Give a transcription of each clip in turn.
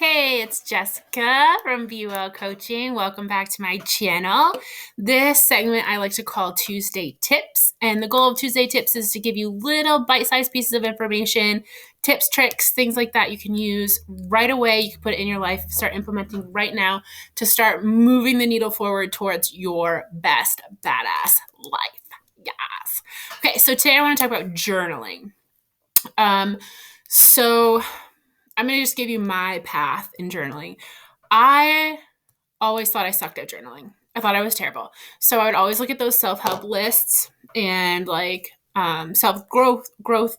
Hey, it's Jessica from Be Well Coaching. Welcome back to my channel. This segment I like to call Tuesday Tips. And the goal of Tuesday Tips is to give you little bite-sized pieces of information, tips, tricks, things like that you can use right away. You can put it in your life, start implementing right now to start moving the needle forward towards your best badass life. Yes. Okay, so today I want to talk about journaling. So I'm going to just give you my path in journaling. I always thought I sucked at journaling. I thought I was terrible. So I would always look at those self-help lists and self-growth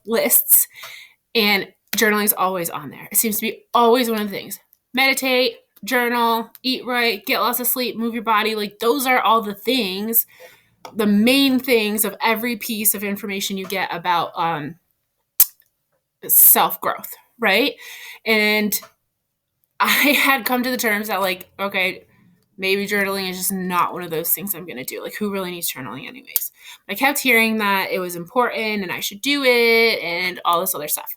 lists, and journaling is always on there. It seems to be always one of the things. Meditate, journal, eat right, get lots of sleep, move your body. Like those are all the things, the main things of every piece of information you get about self-growth, right? And I had come to the terms that okay, maybe journaling is just not one of those things I'm going to do. Like, who really needs journaling anyways? But I kept hearing that it was important and I should do it and all this other stuff.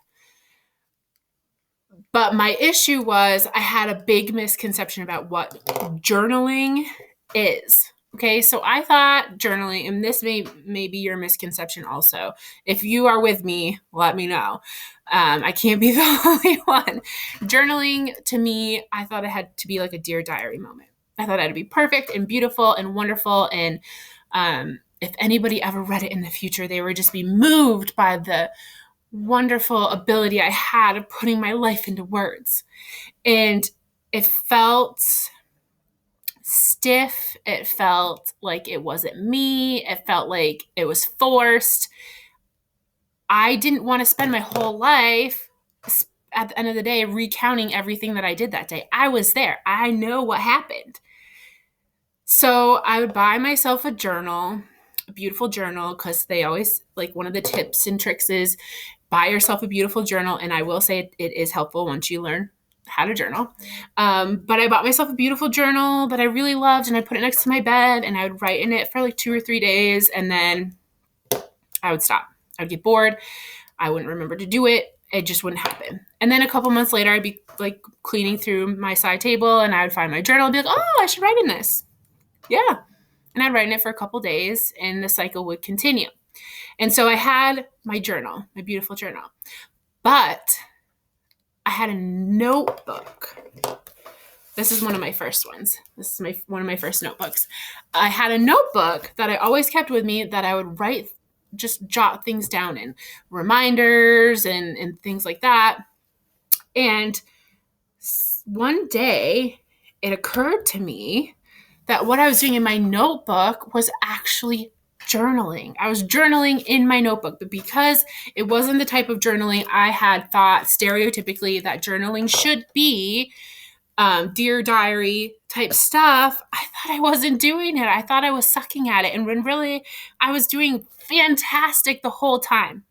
But my issue was I had a big misconception about what journaling is. Okay, so I thought journaling, and this may be your misconception also. If you are with me, let me know. I can't be the only one. Journaling, to me, I thought it had to be like a Dear Diary moment. I thought it had to be perfect and beautiful and wonderful. And if anybody ever read it in the future, they would just be moved by the wonderful ability I had of putting my life into words. And it felt stiff. It felt like it wasn't me. It felt like it was forced. I didn't want to spend my whole life at the end of the day recounting everything that I did that day. I was there. I know what happened. So I would buy myself a journal, a beautiful journal, because they always, like, one of the tips and tricks is buy yourself a beautiful journal. And I will say it is helpful once you learn how to journal. But I bought myself a beautiful journal that I really loved, and I put it next to my bed, and I would write in it for like 2 or 3 days, and then I would stop. I would get bored. I wouldn't remember to do it. It just wouldn't happen. And then a couple months later, I'd be like cleaning through my side table, and I would find my journal and be like, oh, I should write in this. Yeah. And I'd write in it for a couple days, and the cycle would continue. And so I had my journal, my beautiful journal. But I had a notebook. This is one of my first ones. This is one of my first notebooks. I had a notebook that I always kept with me that I would just jot things down in, reminders and things like that. And one day it occurred to me that what I was doing in my notebook was actually journaling. I was journaling in my notebook, but because it wasn't the type of journaling I had thought stereotypically that journaling should be, Dear Diary type stuff, I thought I wasn't doing it. I thought I was sucking at it. And when really I was doing fantastic the whole time.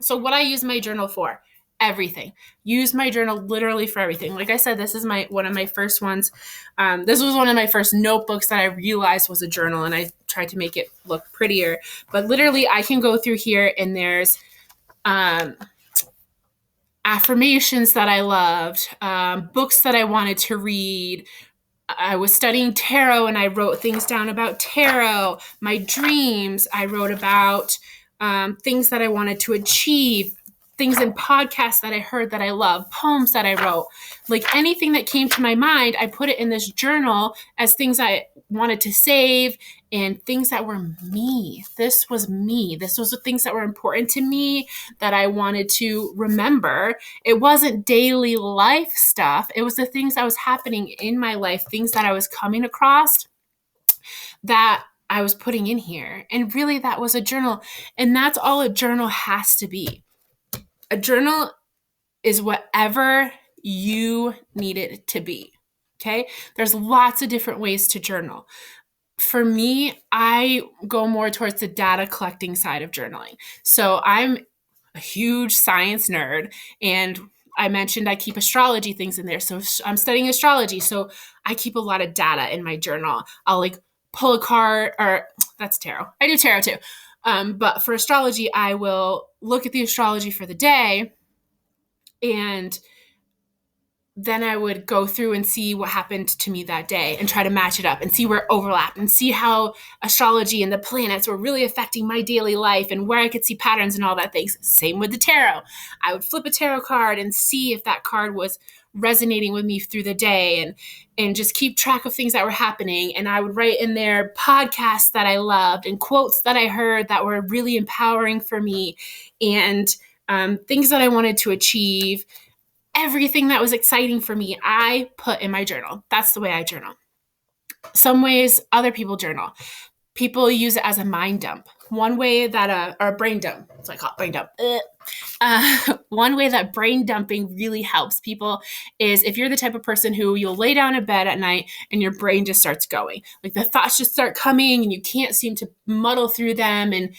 So what I use my journal for, everything. Use my journal literally for everything. Like I said, this is one of my first ones. This was one of my first notebooks that I realized was a journal, and I tried to make it look prettier. But literally, I can go through here, and there's affirmations that I loved, books that I wanted to read. I was studying tarot, and I wrote things down about tarot. My dreams, I wrote about things that I wanted to achieve, things in podcasts that I heard that I love, poems that I wrote. Like anything that came to my mind, I put it in this journal as things I wanted to save and things that were me. This was me. This was the things that were important to me that I wanted to remember. It wasn't daily life stuff. It was the things that was happening in my life, things that I was coming across that I was putting in here. And really, that was a journal. And that's all a journal has to be. A journal is whatever you need it to be. Okay? There's lots of different ways to journal. For me, I go more towards the data collecting side of journaling. So I'm a huge science nerd, and I mentioned I keep astrology things in there. So I'm studying astrology. So I keep a lot of data in my journal. I'll pull a card, or that's tarot. I do tarot too. But for astrology, I will look at the astrology for the day and then I would go through and see what happened to me that day and try to match it up and see where it overlapped and see how astrology and the planets were really affecting my daily life and where I could see patterns and all that things. Same with the tarot. I would flip a tarot card and see if that card was resonating with me through the day, and just keep track of things that were happening. And I would write in there podcasts that I loved and quotes that I heard that were really empowering for me, and things that I wanted to achieve. Everything that was exciting for me, I put in my journal. That's the way I journal. Some ways other people journal. People use it as a mind dump. One way that or a brain dump. It's like brain dump. One way that brain dumping really helps people is if you're the type of person who you'll lay down in bed at night and your brain just starts going. Like the thoughts just start coming and you can't seem to muddle through them, and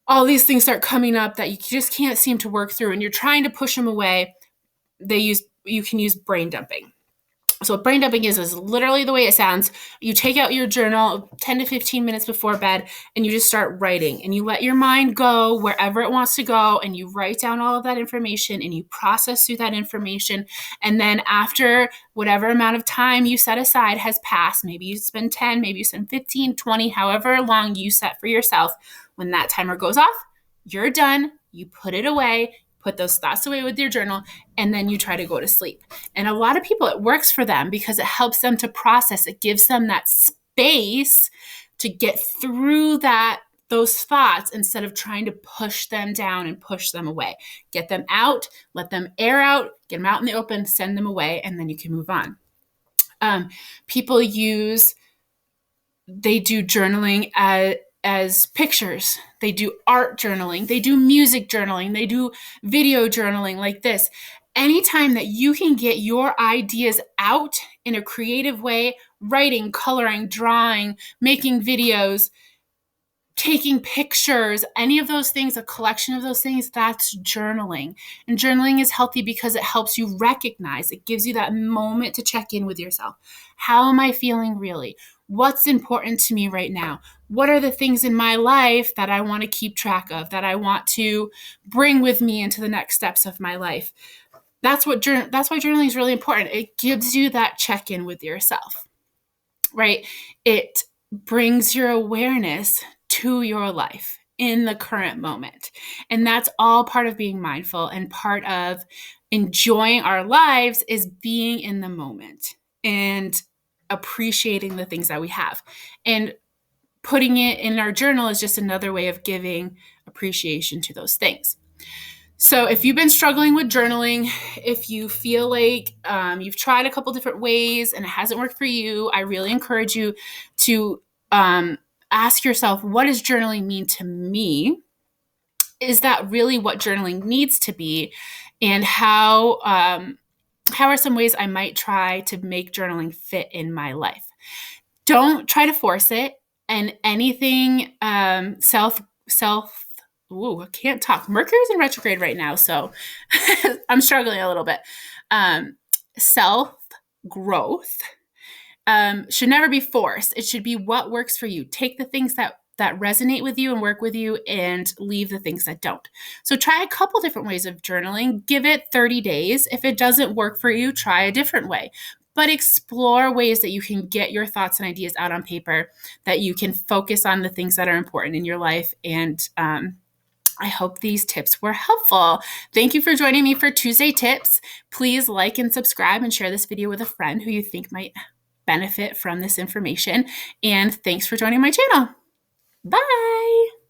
all these things start coming up that you just can't seem to work through, and you're trying to push them away. You can use brain dumping. So what brain dumping is literally the way it sounds. You take out your journal 10 to 15 minutes before bed and you just start writing, and you let your mind go wherever it wants to go, and you write down all of that information and you process through that information. And then after whatever amount of time you set aside has passed, maybe you spend 10, maybe you spend 15, 20, however long you set for yourself, when that timer goes off, you're done. You put it away. Put those thoughts away with your journal, and then you try to go to sleep. And a lot of people, it works for them because it helps them to process. It gives them that space to get through those thoughts instead of trying to push them down and push them away. Get them out, let them air out, get them out in the open, send them away, and then you can move on. People they do journaling as pictures. They do art journaling. They do music journaling. They do video journaling like this. Anytime that you can get your ideas out in a creative way, writing, coloring, drawing, making videos, taking pictures, any of those things, a collection of those things, that's journaling. And journaling is healthy because it helps you recognize. It gives you that moment to check in with yourself. How am I feeling really? What's important to me right now? What are the things in my life that I want to keep track of, that I want to bring with me into the next steps of my life? That's why journaling is really important. It gives you that check-in with yourself, right? It brings your awareness to your life in the current moment. And that's all part of being mindful, and part of enjoying our lives is being in the moment and appreciating the things that we have. And putting it in our journal is just another way of giving appreciation to those things. So if you've been struggling with journaling, if you feel like you've tried a couple different ways and it hasn't worked for you, I really encourage you to ask yourself, what does journaling mean to me? Is that really what journaling needs to be? And how are some ways I might try to make journaling fit in my life? Don't try to force it. And anything I can't talk. Mercury's in retrograde right now, so I'm struggling a little bit. Self-growth should never be forced. It should be what works for you. Take the things that resonate with you and work with you, and leave the things that don't. So try a couple different ways of journaling. Give it 30 days. If it doesn't work for you, try a different way. But explore ways that you can get your thoughts and ideas out on paper, that you can focus on the things that are important in your life. And I hope these tips were helpful. Thank you for joining me for Tuesday Tips. Please like and subscribe and share this video with a friend who you think might benefit from this information. And thanks for joining my channel. Bye.